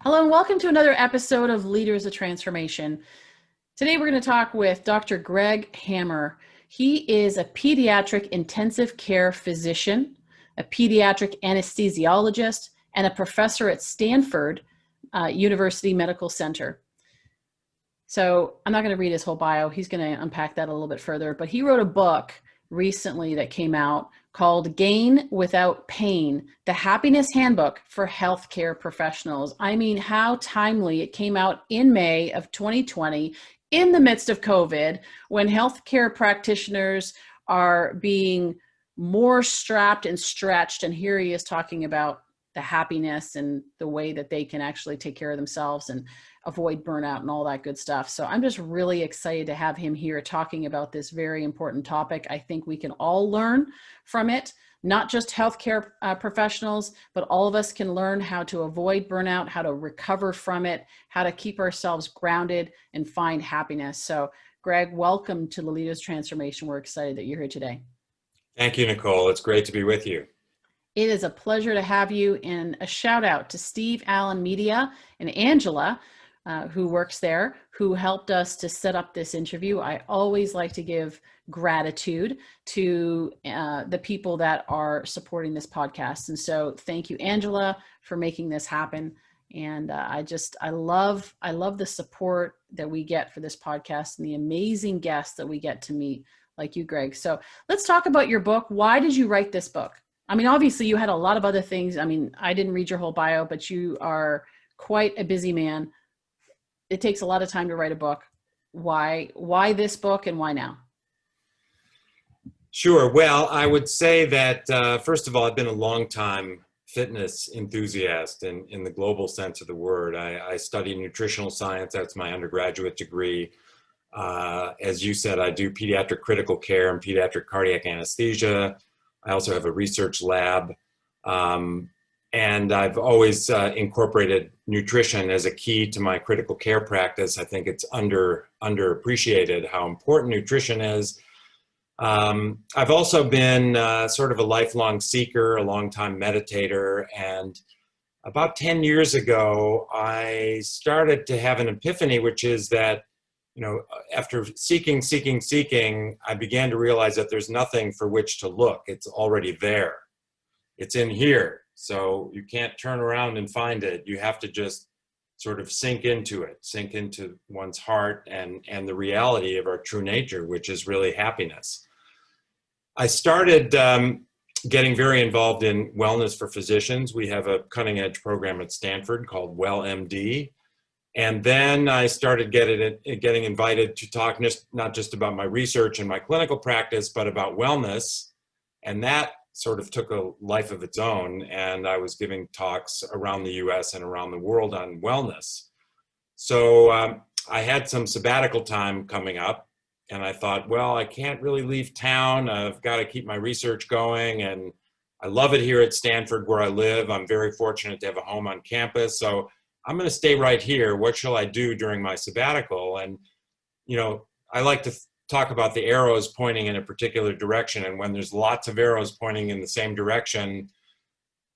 Hello and welcome to another episode of Leaders of Transformation. Today we're going to talk with Dr. Greg Hammer. He is a pediatric intensive care physician, a pediatric anesthesiologist, and a professor at Stanford University Medical Center. So I'm not going to read his whole bio. He's going to unpack that a little bit further, but he wrote a book recently that came out called Gain Without Pain, the Happiness Handbook for Healthcare Professionals. I mean, how timely. It came out in May of 2020 in the midst of COVID, when healthcare practitioners are being more strapped and stretched. And here he is talking about the happiness and the way that they can actually take care of themselves and avoid burnout and all that good stuff. So I'm just really excited to have him here talking about this very important topic. I think we can all learn from it, not just healthcare professionals, but all of us can learn how to avoid burnout, how to recover from it, how to keep ourselves grounded and find happiness. So Greg, welcome to the Leaders Transformation. We're excited that you're here today. Thank you, Nicole. It's great to be with you. It is a pleasure to have you, and a shout out to Steve Allen Media and Angela, who works there, who helped us to set up this interview. I always like to give gratitude to the people that are supporting this podcast. And so thank you, Angela, for making this happen. And I love the support that we get for this podcast and the amazing guests that we get to meet, like you, Greg. So let's talk about your book. Why did you write this book? I mean, obviously you had a lot of other things. I mean, I didn't read your whole bio, but you are quite a busy man. It takes a lot of time to write a book. Why this book and why now? Sure. Well, I would say that, first of all, I've been a long time fitness enthusiast in the global sense of the word. I studied nutritional science. That's my undergraduate degree. As you said, I do pediatric critical care and pediatric cardiac anesthesia. I also have a research lab. And I've always incorporated nutrition as a key to my critical care practice. I think it's underappreciated how important nutrition is. I've also been sort of a lifelong seeker, a long-time meditator, and about 10 years ago, I started to have an epiphany, which is that, you know, after seeking, I began to realize that there's nothing for which to look. It's already there. It's in here. So you can't turn around and find it. You have to just sort of sink into one's heart and the reality of our true nature, which is really happiness. I started getting very involved in wellness for physicians. We have a cutting edge program at Stanford called WellMD. And then I started getting invited to talk not just about my research and my clinical practice, but about wellness. And that sort of took a life of its own, and I was giving talks around the US and around the world on wellness. So I had some sabbatical time coming up, and I thought, well, I can't really leave town. I've got to keep my research going, and I love it here at Stanford where I live. I'm very fortunate to have a home on campus, so I'm going to stay right here. What shall I do during my sabbatical? And, you know, I like to talk about the arrows pointing in a particular direction, and when there's lots of arrows pointing in the same direction,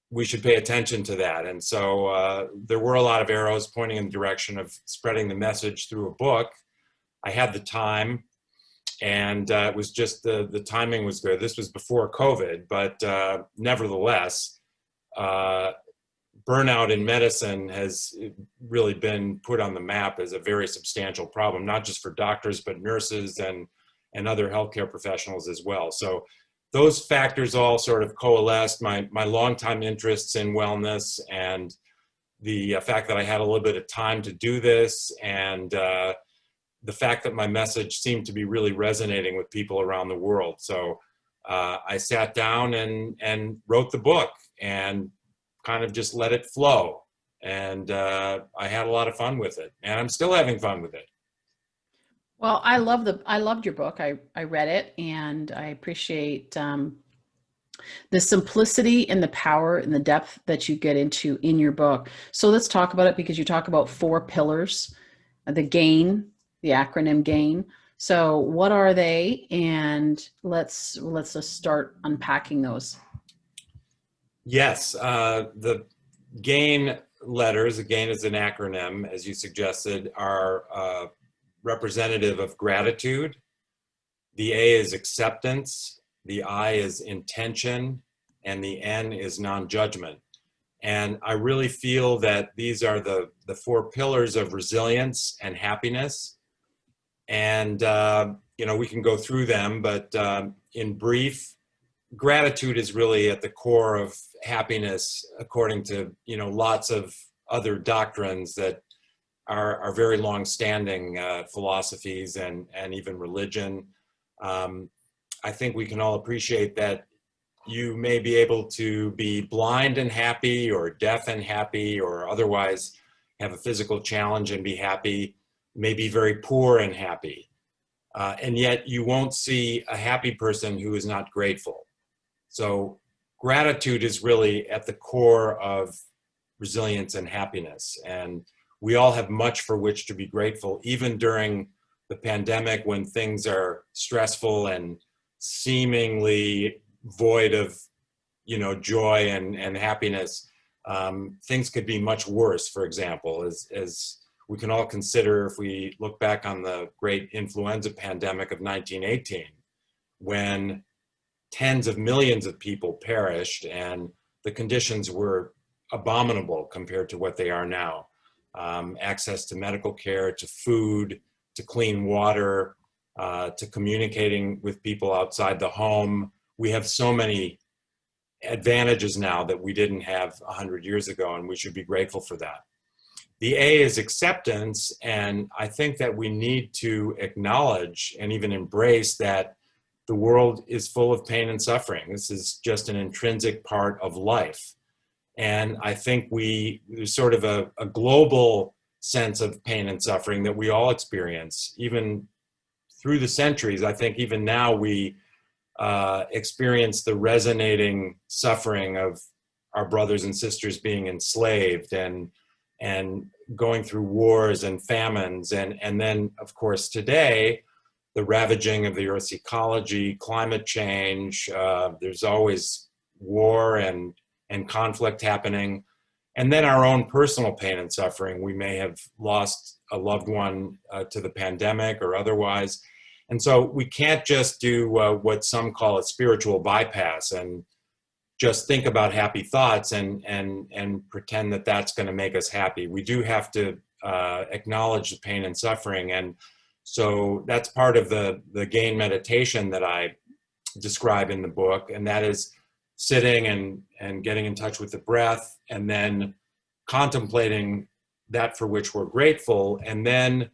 we should pay attention to that. And so there were a lot of arrows pointing in the direction of spreading the message through a book. I had the time, and it was just the timing was good. This was before COVID, but nevertheless, burnout in medicine has really been put on the map as a very substantial problem, not just for doctors, but nurses and other healthcare professionals as well. So those factors all sort of coalesced, my longtime interests in wellness and the fact that I had a little bit of time to do this, and the fact that my message seemed to be really resonating with people around the world. So I sat down and wrote the book and kind of just let it flow. And I had a lot of fun with it, and I'm still having fun with it. Well, I loved your book. I read it, and I appreciate the simplicity and the power and the depth that you get into in your book. So let's talk about it, because you talk about 4 pillars, the GAIN, the acronym GAIN. So what are they? And let's just start unpacking those. Yes, the GAIN letters, again, as an acronym, as you suggested, are representative of gratitude. The A is acceptance, the I is intention, and the N is non-judgment. And I really feel that these are the four pillars of resilience and happiness. And, we can go through them, but in brief, gratitude is really at the core of happiness, according to, lots of other doctrines that are very long-standing philosophies and even religion. I think we can all appreciate that you may be able to be blind and happy, or deaf and happy, or otherwise have a physical challenge and be happy, maybe very poor and happy. And yet you won't see a happy person who is not grateful. So gratitude is really at the core of resilience and happiness. And we all have much for which to be grateful, even during the pandemic, when things are stressful and seemingly void of, joy and happiness. Things could be much worse, for example, as we can all consider if we look back on the great influenza pandemic of 1918, when tens of millions of people perished and the conditions were abominable compared to what they are now. Access to medical care, to food, to clean water, to communicating with people outside the home. We have so many advantages now that we didn't have 100 years ago, and we should be grateful for that. The A is acceptance, and I think that we need to acknowledge and even embrace that the world is full of pain and suffering. This is just an intrinsic part of life. And I think there's sort of a global sense of pain and suffering that we all experience, even through the centuries. I think even now we experience the resonating suffering of our brothers and sisters being enslaved and going through wars and famines. And then, of course, today, the ravaging of the Earth's ecology, climate change, there's always war and conflict happening. And then our own personal pain and suffering. We may have lost a loved one to the pandemic or otherwise. And so we can't just do what some call a spiritual bypass and just think about happy thoughts and pretend that that's going to make us happy. We do have to acknowledge the pain and suffering. And so that's part of the gain meditation that I describe in the book. And that is sitting and getting in touch with the breath, and then contemplating that for which we're grateful, and then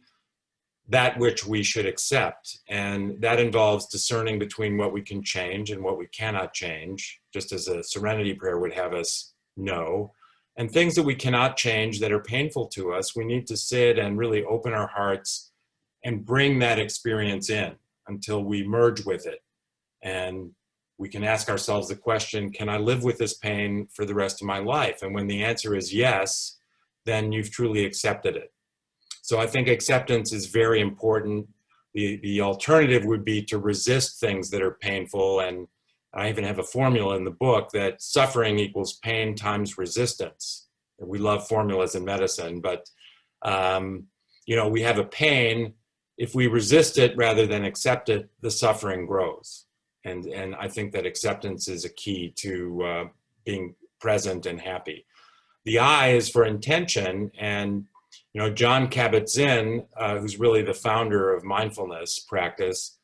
that which we should accept. And that involves discerning between what we can change and what we cannot change, just as a serenity prayer would have us know. And things that we cannot change that are painful to us, we need to sit and really open our hearts and bring that experience in until we merge with it. And we can ask ourselves the question, can I live with this pain for the rest of my life? And when the answer is yes, then you've truly accepted it. So I think acceptance is very important. The alternative would be to resist things that are painful. And I even have a formula in the book that suffering equals pain times resistance. We love formulas in medicine, but we have a pain. If we resist it rather than accept it, the suffering grows. And I think that acceptance is a key to being present and happy. The I is for intention, and John Kabat-Zinn, who's really the founder of mindfulness practice,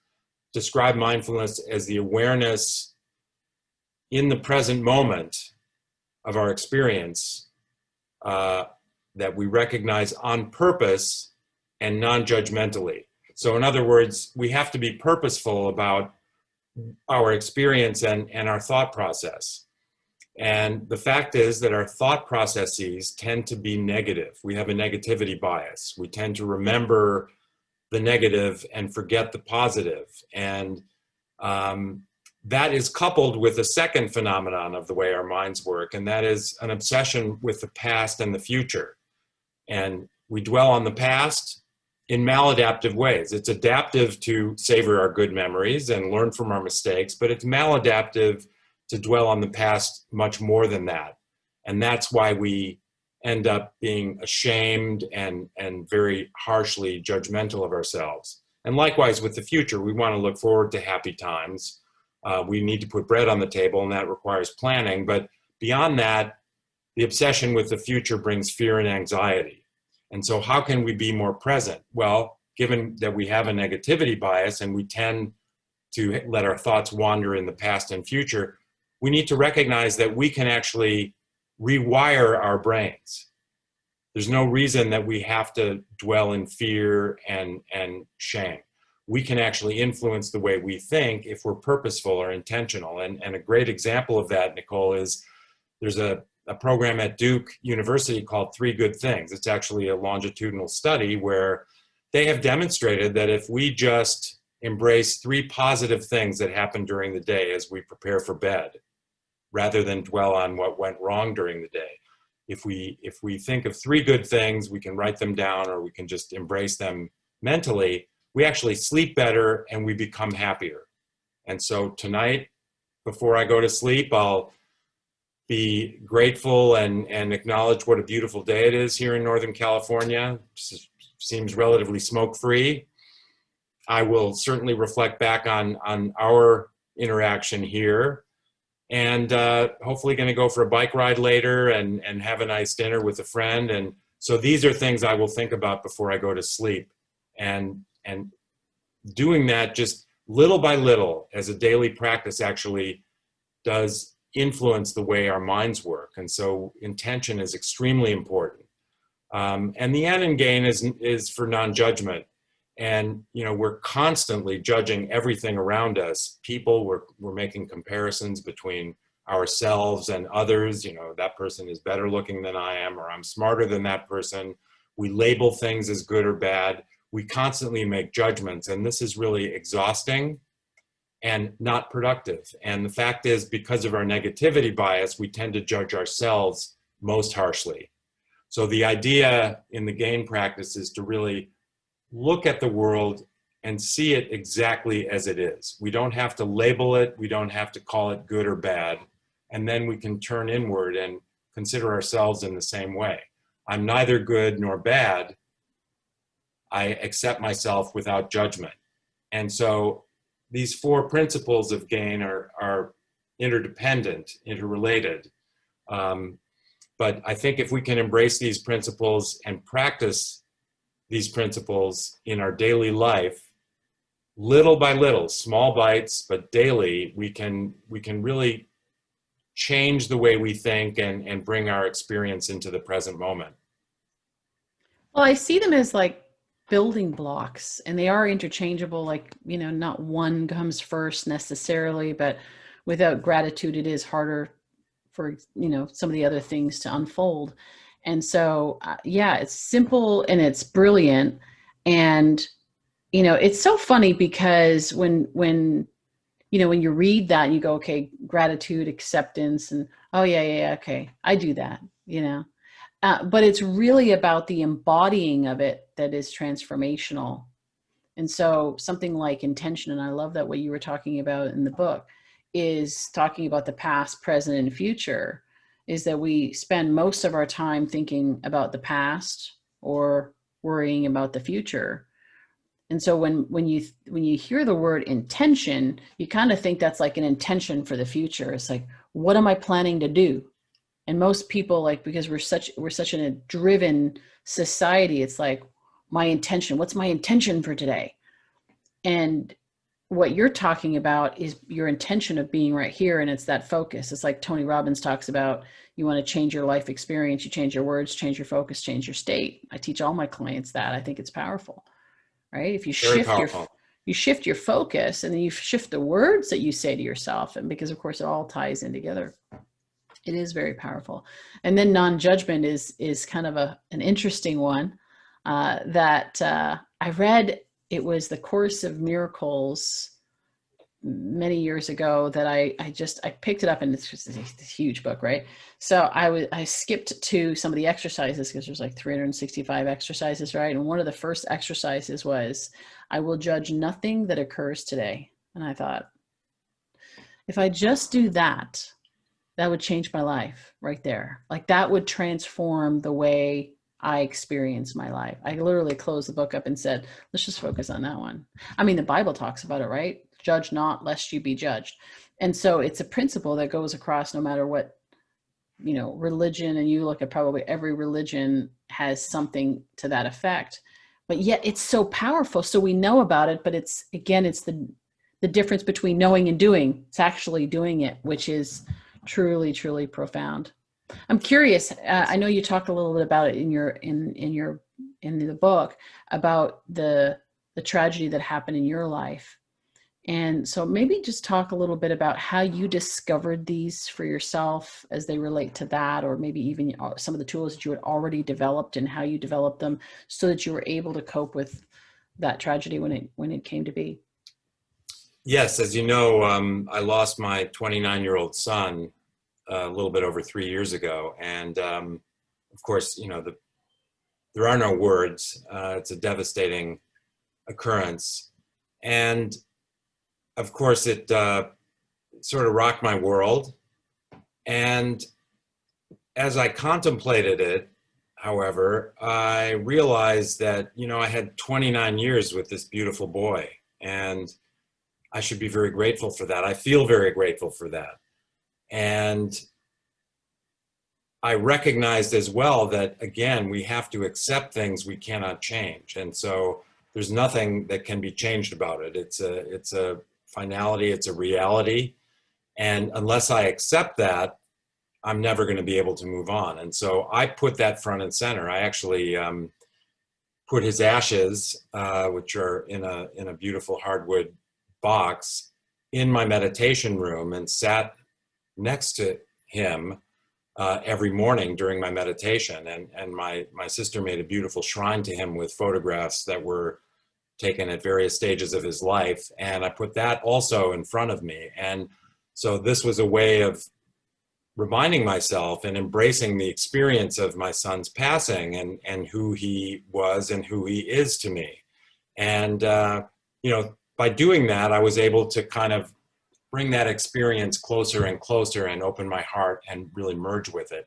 described mindfulness as the awareness in the present moment of our experience that we recognize on purpose and non-judgmentally. So in other words, we have to be purposeful about our experience and our thought process. And the fact is that our thought processes tend to be negative. We have a negativity bias. We tend to remember the negative and forget the positive. And that is coupled with a second phenomenon of the way our minds work, and that is an obsession with the past and the future. And we dwell on the past in maladaptive ways. It's adaptive to savor our good memories and learn from our mistakes, but it's maladaptive to dwell on the past much more than that. And that's why we end up being ashamed and very harshly judgmental of ourselves. And likewise with the future, we want to look forward to happy times. We need to put bread on the table, and that requires planning. But beyond that, the obsession with the future brings fear and anxiety. And so how can we be more present? Well, given that we have a negativity bias and we tend to let our thoughts wander in the past and future, we need to recognize that we can actually rewire our brains. There's no reason that we have to dwell in fear and shame. We can actually influence the way we think if we're purposeful or intentional. And a great example of that, Nicole, is there's a program at Duke University called 3 Good Things. It's actually a longitudinal study where they have demonstrated that if we just embrace 3 positive things that happen during the day as we prepare for bed, rather than dwell on what went wrong during the day. If we think of 3 good things, we can write them down or we can just embrace them mentally, we actually sleep better and we become happier. And so tonight, before I go to sleep, I'll be grateful and acknowledge what a beautiful day it is here in Northern California. It seems relatively smoke-free. I will certainly reflect back on our interaction here, and hopefully going to go for a bike ride later and have a nice dinner with a friend. And so these are things I will think about before I go to sleep. And doing that just little by little as a daily practice actually does influence the way our minds work. And so intention is extremely important. And the end game is for non-judgment. And, you know, we're constantly judging everything around us. People, we're making comparisons between ourselves and others. You know, that person is better looking than I am, or I'm smarter than that person. We label things as good or bad. We constantly make judgments, and this is really exhausting and not productive. And the fact is, because of our negativity bias, we tend to judge ourselves most harshly. So the idea in the gain practice is to really look at the world and see it exactly as it is. We don't have to label it. We don't have to call it good or bad. And then we can turn inward and consider ourselves in the same way. I'm neither good nor bad. I accept myself without judgment. And so these 4 principles of gain are interdependent, interrelated. But I think if we can embrace these principles and practice these principles in our daily life, little by little, small bites, but daily, we can really change the way we think and bring our experience into the present moment. Well, I see them as like building blocks, and they are interchangeable. Like, you know, not one comes first necessarily, but without gratitude, it is harder for, you know, some of the other things to unfold. And so, yeah, it's simple and it's brilliant. And, you know, it's so funny because when you read that and you go, okay, gratitude, acceptance, and oh yeah, okay, I do that, you know. But it's really about the embodying of it that is transformational. And so something like intention, and I love that what you were talking about in the book, is talking about the past, present, and future, is that we spend most of our time thinking about the past or worrying about the future. And so when you hear the word intention, you kind of think that's like an intention for the future. It's like, what am I planning to do? And most people, like, because we're such in a driven society, it's like, my intention, what's my intention for today? And what you're talking about is your intention of being right here. And it's that focus. It's like Tony Robbins talks about, you want to change your life experience, you change your words, change your focus, change your state. I teach all my clients that. I think it's powerful, right? If you shift your focus, and then you shift the words that you say to yourself, and because of course it all ties in together, it is very powerful. And then non-judgment is kind of an interesting one that I read. It was the Course of Miracles many years ago that I picked it up, and it's just a huge book, right? So I skipped to some of the exercises because there's like 365 exercises, right? And one of the first exercises was, I will judge nothing that occurs today. And I thought, if I just do that, that would change my life right there. Like that would transform the way I experience my life. I literally closed the book up and said, let's just focus on that one. I mean, the Bible talks about it, right? Judge not lest you be judged. And so it's a principle that goes across no matter what, religion, and you look at probably every religion has something to that effect, but yet it's so powerful. So we know about it, but it's the difference between knowing and doing. It's actually doing it, which is truly, truly profound. I'm curious. I know you talk a little bit about it in the book about the tragedy that happened in your life. And so maybe just talk a little bit about how you discovered these for yourself as they relate to that, or maybe even some of the tools that you had already developed and how you developed them so that you were able to cope with that tragedy when it came to be. Yes, as you know, I lost my 29-year-old son a little bit over 3 years ago. And of course, there are no words. It's a devastating occurrence. And of course, it sort of rocked my world. And as I contemplated it, however, I realized that, I had 29 years with this beautiful boy, and I should be very grateful for that. I feel very grateful for that. And I recognized as well that, again, we have to accept things we cannot change. And so there's nothing that can be changed about it. It's a finality, it's a reality. And unless I accept that, I'm never going to be able to move on. And so I put that front and center. I actually put his ashes, which are in a beautiful hardwood box, in my meditation room and sat next to him every morning during my meditation. And my sister made a beautiful shrine to him with photographs that were taken at various stages of his life. And I put that also in front of me. And so this was a way of reminding myself and embracing the experience of my son's passing and who he was and who he is to me. And, by doing that, I was able to kind of bring that experience closer and closer and open my heart and really merge with it.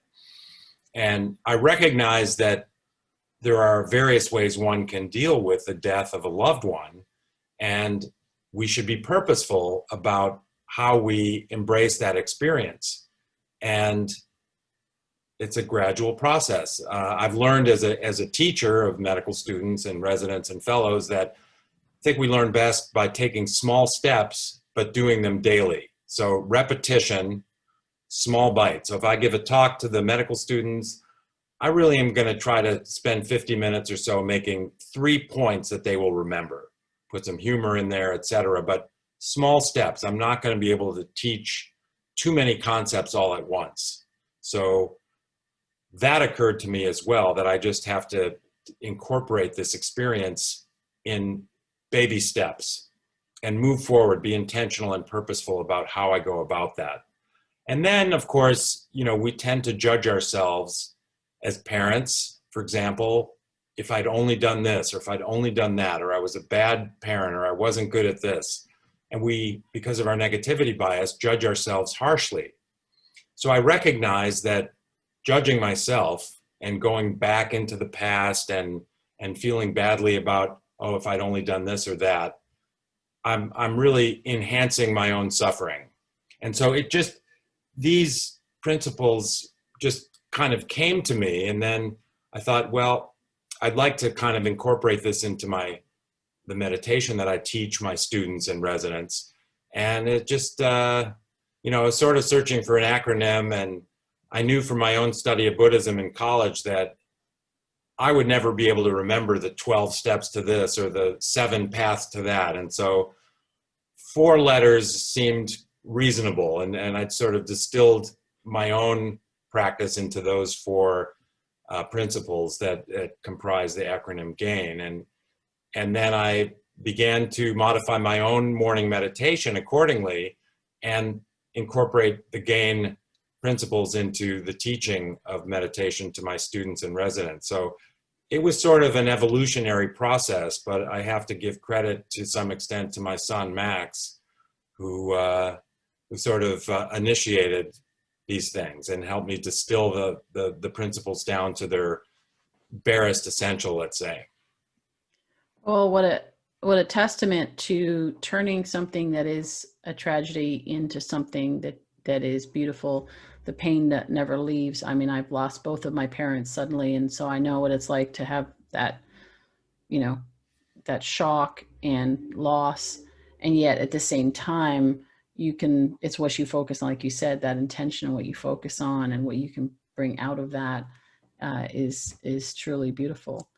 And I recognize that there are various ways one can deal with the death of a loved one, and we should be purposeful about how we embrace that experience. And it's a gradual process. I've learned as a teacher of medical students and residents and fellows that I think we learn best by taking small steps, but doing them daily. So repetition, small bites. So if I give a talk to the medical students, I really am going to try to spend 50 minutes or so making 3 points that they will remember, put some humor in there, etc. But small steps. I'm not going to be able to teach too many concepts all at once. So that occurred to me as well, that I just have to incorporate this experience in baby steps and move forward, be intentional and purposeful about how I go about that. And then, of course, we tend to judge ourselves as parents. For example, if I'd only done this, or if I'd only done that, or I was a bad parent, or I wasn't good at this. And we, because of our negativity bias, judge ourselves harshly. So I recognize that judging myself and going back into the past and feeling badly about, oh, if I'd only done this or that, I'm really enhancing my own suffering. And so these principles just kind of came to me. And then I thought, well, I'd like to kind of incorporate this into the meditation that I teach my students and residents. And it just, I was sort of searching for an acronym, and I knew from my own study of Buddhism in college that I would never be able to remember the 12 steps to this or the 7 paths to that. And so 4 letters seemed reasonable. And I'd sort of distilled my own practice into those 4 principles that comprise the acronym GAIN. And then I began to modify my own morning meditation accordingly and incorporate the GAIN principles into the teaching of meditation to my students and residents. So it was sort of an evolutionary process, but I have to give credit to some extent to my son, Max, who sort of initiated these things and help me distill the principles down to their barest essential, let's say. Well, what a testament to turning something that is a tragedy into something that is beautiful. The pain that never leaves. I mean, I've lost both of my parents suddenly, and so I know what it's like to have that, you know, that shock and loss, and yet at the same time it's what you focus on, like you said, that intention and what you focus on and what you can bring out of that is truly beautiful.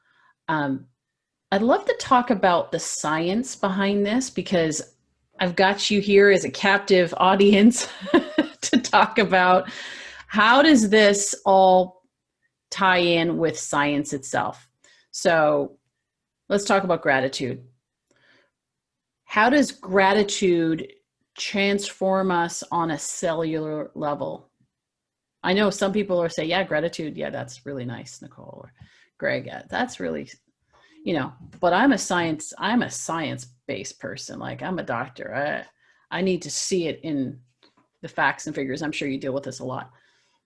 I'd love to talk about the science behind this, because I've got you here as a captive audience to talk about how does this all tie in with science itself. So let's talk about gratitude. How does gratitude transform us on a cellular level? I know some people are saying, yeah, gratitude, yeah, that's really nice, Nicole, or Greg, yeah, that's really, but I'm a science-based person. Like, I'm a doctor. I need to see it in the facts and figures. I'm sure you deal with this a lot.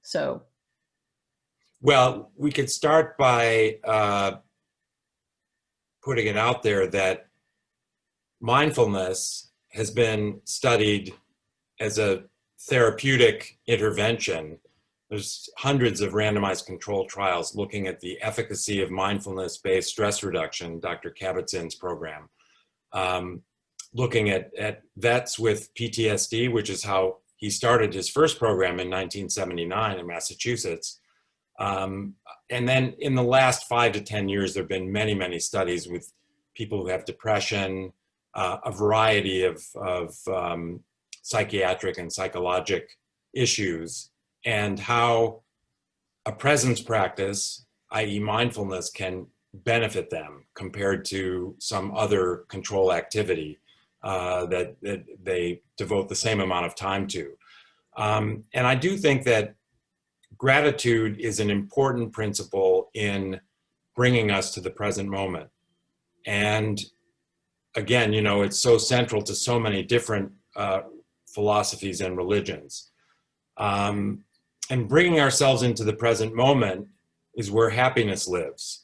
So. Well, we could start by putting it out there that mindfulness has been studied as a therapeutic intervention. There's hundreds of randomized controlled trials looking at the efficacy of mindfulness-based stress reduction, Dr. Kabat-Zinn's program, looking at vets with PTSD, which is how he started his first program in 1979 in Massachusetts. And then in the last 5 to 10 years, there have been many, many studies with people who have depression, a variety of psychiatric and psychologic issues, and how a presence practice, i.e. mindfulness, can benefit them compared to some other control activity that they devote the same amount of time to. And I do think that gratitude is an important principle in bringing us to the present moment. And again, it's so central to so many different philosophies and religions. And bringing ourselves into the present moment is where happiness lives.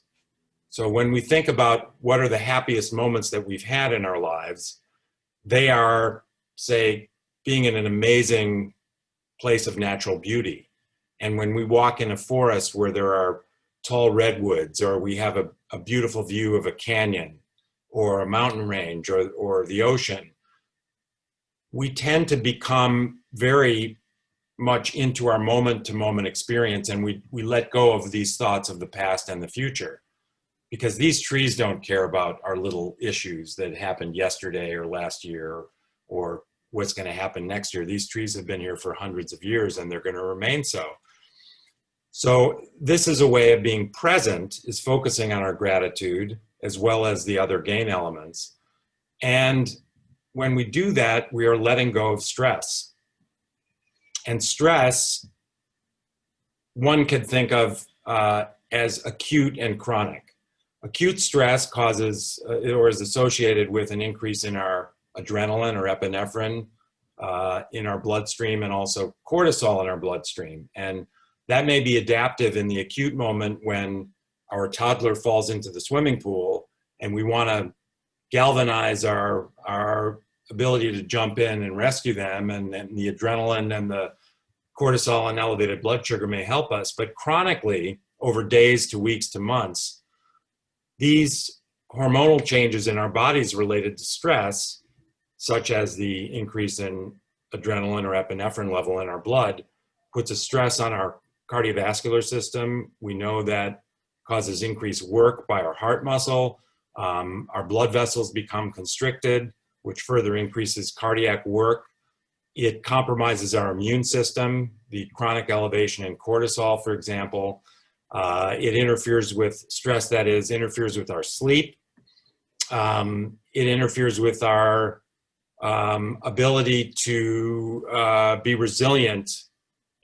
So when we think about what are the happiest moments that we've had in our lives, they are, say, being in an amazing place of natural beauty. And when we walk in a forest where there are tall redwoods, or we have a beautiful view of a canyon or a mountain range or the ocean, we tend to become very much into our moment-to-moment experience, and we let go of these thoughts of the past and the future, because these trees don't care about our little issues that happened yesterday or last year or what's going to happen next year. These trees have been here for hundreds of years, and they're going to remain so. So this is a way of being present, is focusing on our gratitude as well as the other gain elements. And when we do that, we are letting go of stress. And stress, one could think of as acute and chronic. Acute stress causes or is associated with an increase in our adrenaline or epinephrine in our bloodstream, and also cortisol in our bloodstream. And that may be adaptive in the acute moment when our toddler falls into the swimming pool and we want to galvanize our ability to jump in and rescue them, and the adrenaline and the cortisol and elevated blood sugar may help us. But chronically, over days to weeks to months, these hormonal changes in our bodies related to stress, such as the increase in adrenaline or epinephrine level in our blood, puts a stress on our cardiovascular system. We know that causes increased work by our heart muscle. Our blood vessels become constricted, which further increases cardiac work. It compromises our immune system, the chronic elevation in cortisol, for example. It interferes with stress, that is, interferes with our sleep. It interferes with our ability to be resilient,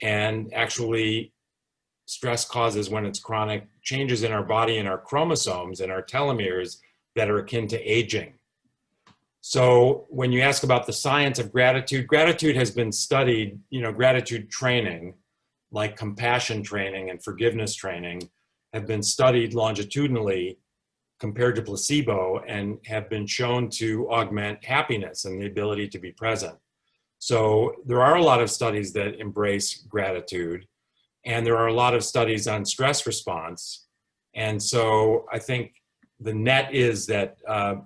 and actually stress causes, when it's chronic, changes in our body and our chromosomes and our telomeres that are akin to aging. So when you ask about the science of gratitude, gratitude has been studied, gratitude training like compassion training and forgiveness training, have been studied longitudinally compared to placebo and have been shown to augment happiness and the ability to be present. So there are a lot of studies that embrace gratitude, and there are a lot of studies on stress response. And so I think the net is that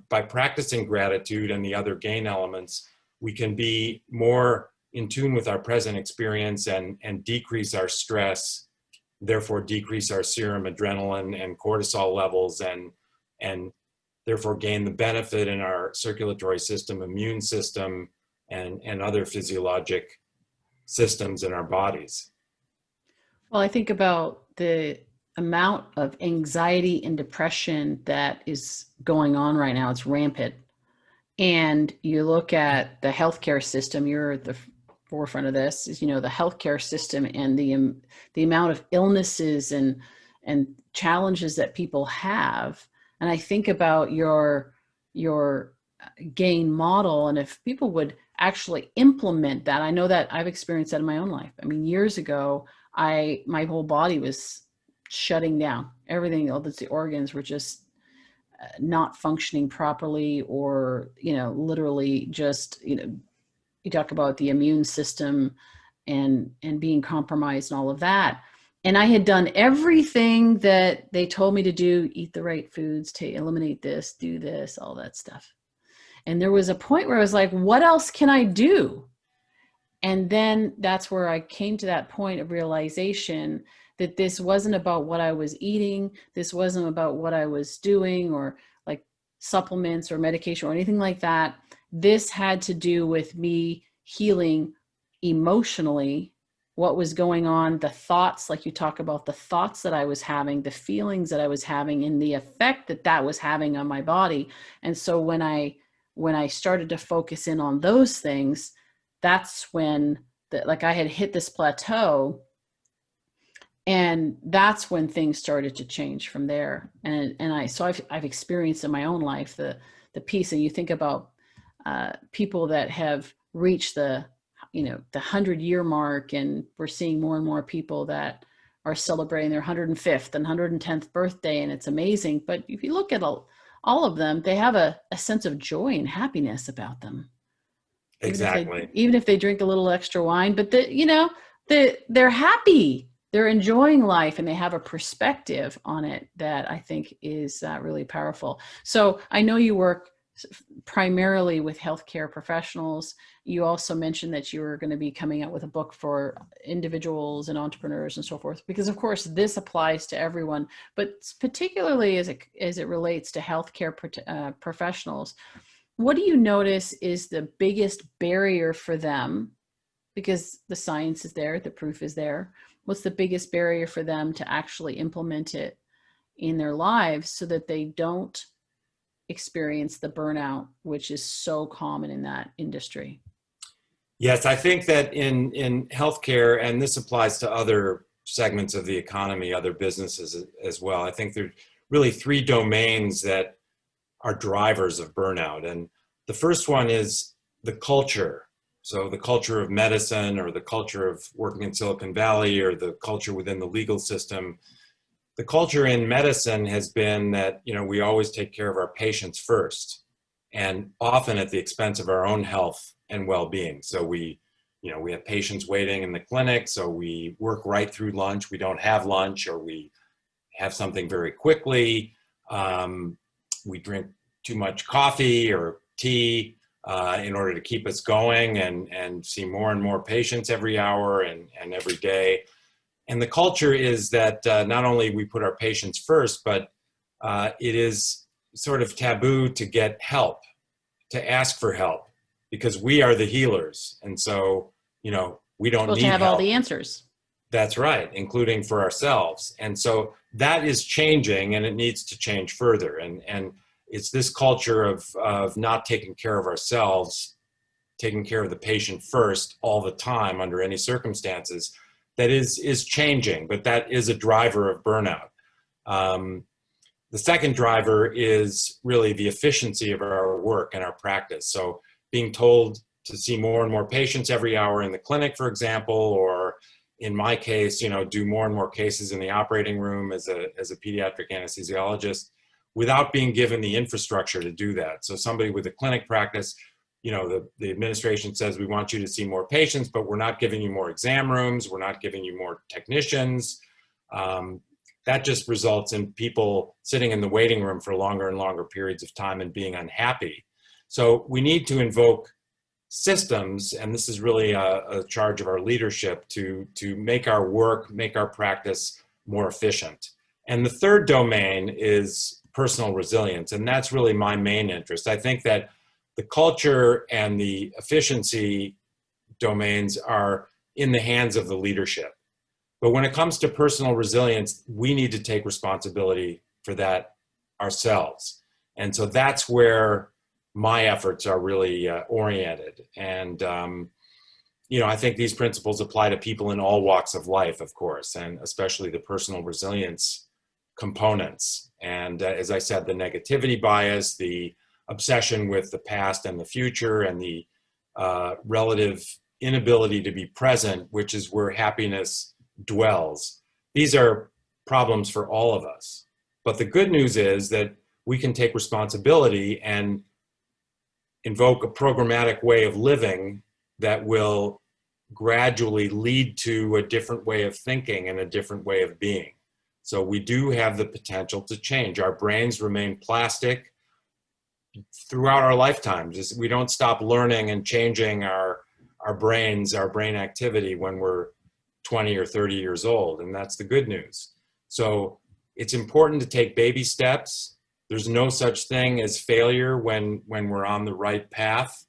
by practicing gratitude and the other gain elements, we can be more in tune with our present experience and decrease our stress, therefore decrease our serum adrenaline and cortisol levels, and therefore gain the benefit in our circulatory system, immune system, and other physiologic systems in our bodies. Well, I think about the amount of anxiety and depression that is going on right now. It's rampant. And you look at the healthcare system, you're at the forefront of this, is, the healthcare system and the amount of illnesses and challenges that people have. And I think about your gain model, and if people would actually implement that, I know that I've experienced that in my own life. I mean, years ago, my whole body was shutting down. Everything, all the organs were just not functioning properly, or, literally just, you talk about the immune system and being compromised and all of that. And I had done everything that they told me to do, eat the right foods, to eliminate this, do this, all that stuff. And there was a point where I was like, what else can I do? And then that's where I came to that point of realization that this wasn't about what I was eating. This wasn't about what I was doing, or like supplements or medication or anything like that. This had to do with me healing emotionally, what was going on, the thoughts, like you talk about, the thoughts that I was having, the feelings that I was having, and the effect that was having on my body. And so when I started to focus in on those things, that's when I had hit this plateau, and that's when things started to change from there. And I've experienced in my own life the peace. And you think about people that have reached the 100-year mark, and we're seeing more and more people that are celebrating their 105th and 110th birthday, and it's amazing. But if you look at all of them, they have a sense of joy and happiness about them. Exactly. Even if they drink a little extra wine, but they're happy. They're enjoying life, and they have a perspective on it that I think is really powerful. So I know you work primarily with healthcare professionals. You also mentioned that you were going to be coming out with a book for individuals and entrepreneurs and so forth, because of course this applies to everyone, but particularly as it relates to healthcare professionals. What do you notice is the biggest barrier for them? Because the science is there, the proof is there. What's the biggest barrier for them to actually implement it in their lives so that they don't experience the burnout, which is so common in that industry? Yes, I think that in healthcare, and this applies to other segments of the economy, other businesses as well, I think there's really three domains that are drivers of burnout. And the first one is the culture. So the culture of medicine, or the culture of working in Silicon Valley, or the culture within the legal system. The culture in medicine has been that, we always take care of our patients first, and often at the expense of our own health and well-being. So we have patients waiting in the clinic, so we work right through lunch. We don't have lunch, or we have something very quickly. We drink too much coffee or tea in order to keep us going, and see more and more patients every hour and every day. And the culture is that not only we put our patients first, but it is sort of taboo to get help, to ask for help, because we are the healers. And so, we don't need to have help. all the answers. That's right, including for ourselves. And so that is changing, and it needs to change further. And it's this culture of not taking care of ourselves, taking care of the patient first all the time under any circumstances, that is changing, but that is a driver of burnout. The second driver is really the efficiency of our work and our practice. So being told to see more and more patients every hour in the clinic, for example, or in my case, do more and more cases in the operating room as a pediatric anesthesiologist without being given the infrastructure to do that. So somebody with a clinic practice, the administration says, we want you to see more patients, but we're not giving you more exam rooms. We're not giving you more technicians. That just results in people sitting in the waiting room for longer and longer periods of time and being unhappy. So we need to invoke systems, and this is really a charge of our leadership, to make our work, make our practice more efficient. And the third domain is personal resilience, and that's really my main interest. I think that the culture and the efficiency domains are in the hands of the leadership. But when it comes to personal resilience, we need to take responsibility for that ourselves. And so that's where my efforts are really oriented. And, I think these principles apply to people in all walks of life, of course, and especially the personal resilience components. And as I said, the negativity bias, the obsession with the past and the future, and the relative inability to be present, which is where happiness dwells. These are problems for all of us. But the good news is that we can take responsibility and invoke a programmatic way of living that will gradually lead to a different way of thinking and a different way of being. So we do have the potential to change. Our brains remain plastic throughout our lifetimes. We don't stop learning and changing our brains, our brain activity when we're 20 or 30 years old, and that's the good news. So it's important to take baby steps. There's no such thing as failure when we're on the right path.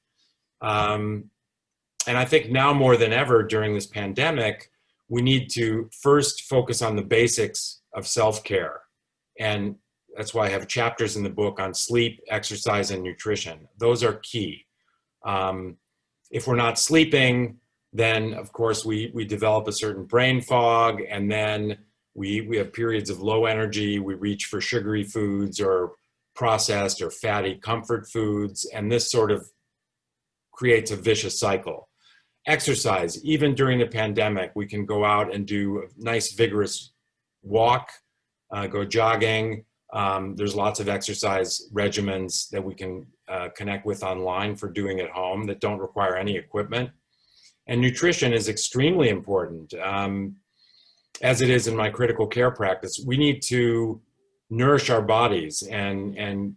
And I think now more than ever during this pandemic, we need to first focus on the basics of self-care. And that's why I have chapters in the book on sleep, exercise, and nutrition. Those are key. If we're not sleeping, then of course we develop a certain brain fog, and then we have periods of low energy. We reach for sugary foods or processed or fatty comfort foods, and this sort of creates a vicious cycle. Exercise, even during the pandemic, we can go out and do a nice vigorous walk, go jogging. There's lots of exercise regimens that we can connect with online for doing at home that don't require any equipment. And nutrition is extremely important. As it is in my critical care practice, we need to nourish our bodies and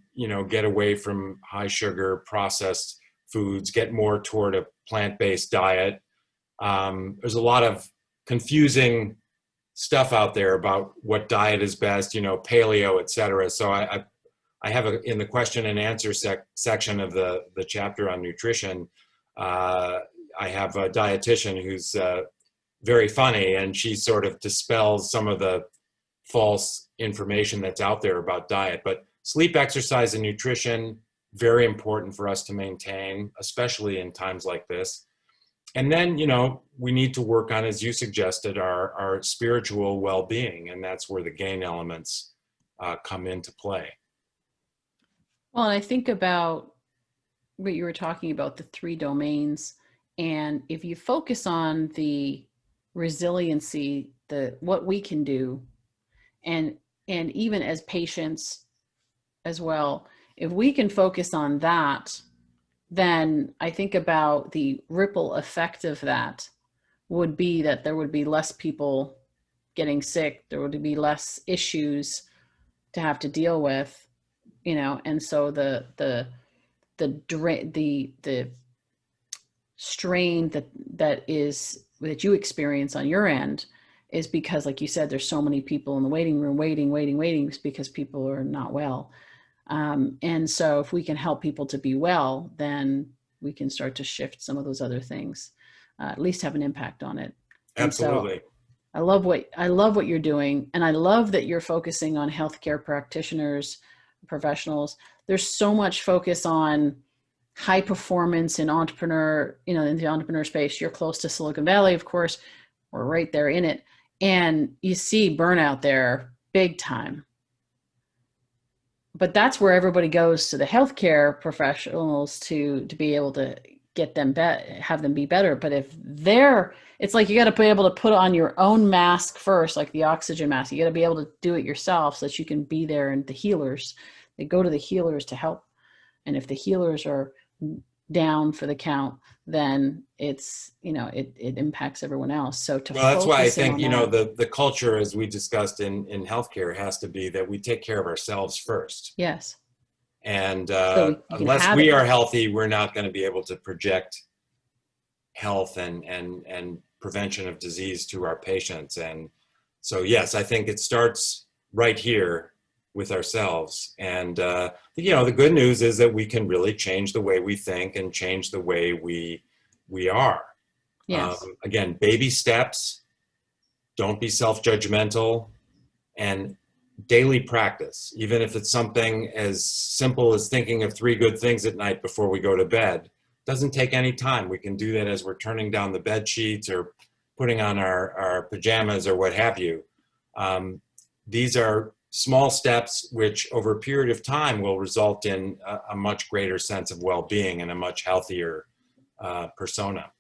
get away from high sugar processed foods, get more toward a plant-based diet. There's a lot of confusing stuff out there about what diet is best, paleo, et cetera. So I have in the question and answer section of the chapter on nutrition, I have a dietitian who's very funny, and she sort of dispels some of the false information that's out there about diet. But sleep, exercise, and nutrition, very important for us to maintain, especially in times like this. And then, we need to work on, as you suggested, our spiritual well-being, and that's where the gain elements come into play. Well, I think about what you were talking about, the three domains, and if you focus on the resiliency, what we can do, and even as patients as well, if we can focus on that, then I think about the ripple effect of that would be that there would be less people getting sick, there would be less issues to have to deal with, and so the strain that you experience on your end is because, like you said, there's so many people in the waiting room waiting because people are not well. And so if we can help people to be well, then we can start to shift some of those other things, at least have an impact on it. Absolutely. So I love what you're doing. And I love that you're focusing on healthcare practitioners, professionals. There's so much focus on high performance in entrepreneur, in the entrepreneur space. You're close to Silicon Valley, of course, we're right there in it. And you see burnout there big time. But that's where everybody goes to the healthcare professionals to be able to get them have them be better. But if it's like you got to be able to put on your own mask first, like the oxygen mask. You got to be able to do it yourself so that you can be there. And the healers, they go to the healers to help. And if the healers are down for the count, then it's, it impacts everyone else. So well, that's why I think, the culture, as we discussed in healthcare, has to be that we take care of ourselves first. Yes. And So unless we are healthy, we're not going to be able to project health and prevention of disease to our patients. And so, yes, I think it starts right here with ourselves. And, the good news is that we can really change the way we think and change the way we are. Yes. Again, baby steps, don't be self-judgmental, and daily practice, even if it's something as simple as thinking of 3 good things at night before we go to bed. Doesn't take any time. We can do that as we're turning down the bed sheets or putting on our pajamas or what have you. These are small steps which over a period of time will result in a much greater sense of well-being and a much healthier persona.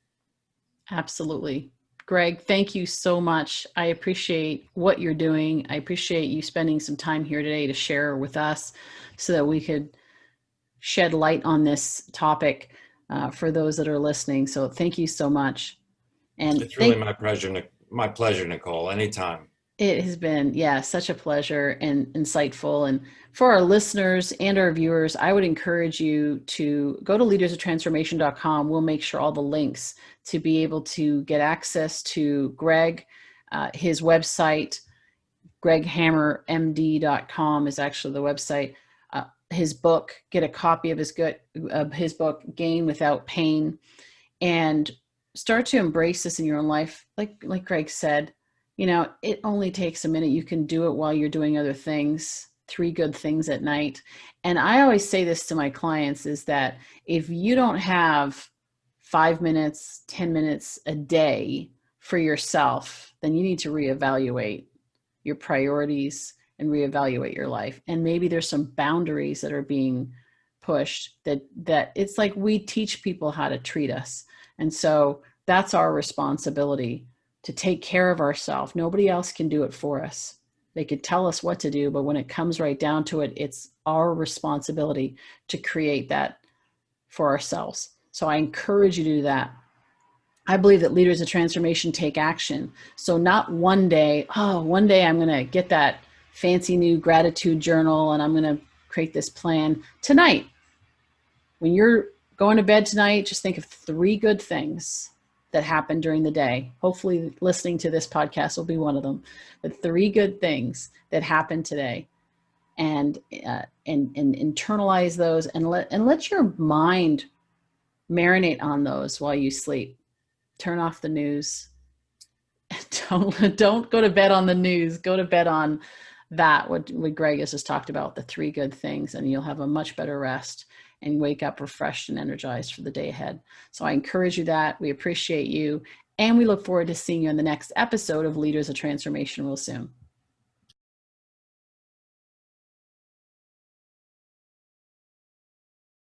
Absolutely. Greg, thank you so much. I appreciate what you're doing. I appreciate you spending some time here today to share with us so that we could shed light on this topic for those that are listening. So thank you so much. And it's really my pleasure, Nicole, anytime. It has been, such a pleasure and insightful. And for our listeners and our viewers, I would encourage you to go to leadersoftransformation.com. We'll make sure all the links to be able to get access to Greg, his website, greghammermd.com is actually the website. His book, get a copy of his book, Gain Without Pain, and start to embrace this in your own life. Like Greg said, it only takes a minute. You can do it while you're doing other things, 3 good things at night. And I always say this to my clients is that if you don't have 5 minutes, 10 minutes a day for yourself, then you need to reevaluate your priorities and reevaluate your life. And maybe there's some boundaries that are being pushed that it's like we teach people how to treat us. And so that's our responsibility to take care of ourselves. Nobody else can do it for us. They could tell us what to do, but when it comes right down to it, it's our responsibility to create that for ourselves. So I encourage you to do that. I believe that leaders of transformation take action. So not one day I'm going to get that fancy new gratitude journal and I'm going to create this plan. Tonight, when you're going to bed tonight, just think of 3 good things that happened during the day. Hopefully listening to this podcast will be one of them. But 3 good things that happened today, and internalize those and let your mind marinate on those while you sleep. Turn off the news. Don't go to bed on the news. Go to bed on that, what Greg has just talked about, the 3 good things, and you'll have a much better rest and wake up refreshed and energized for the day ahead. So I encourage you that. We appreciate you. And we look forward to seeing you in the next episode of Leaders of Transformation real soon.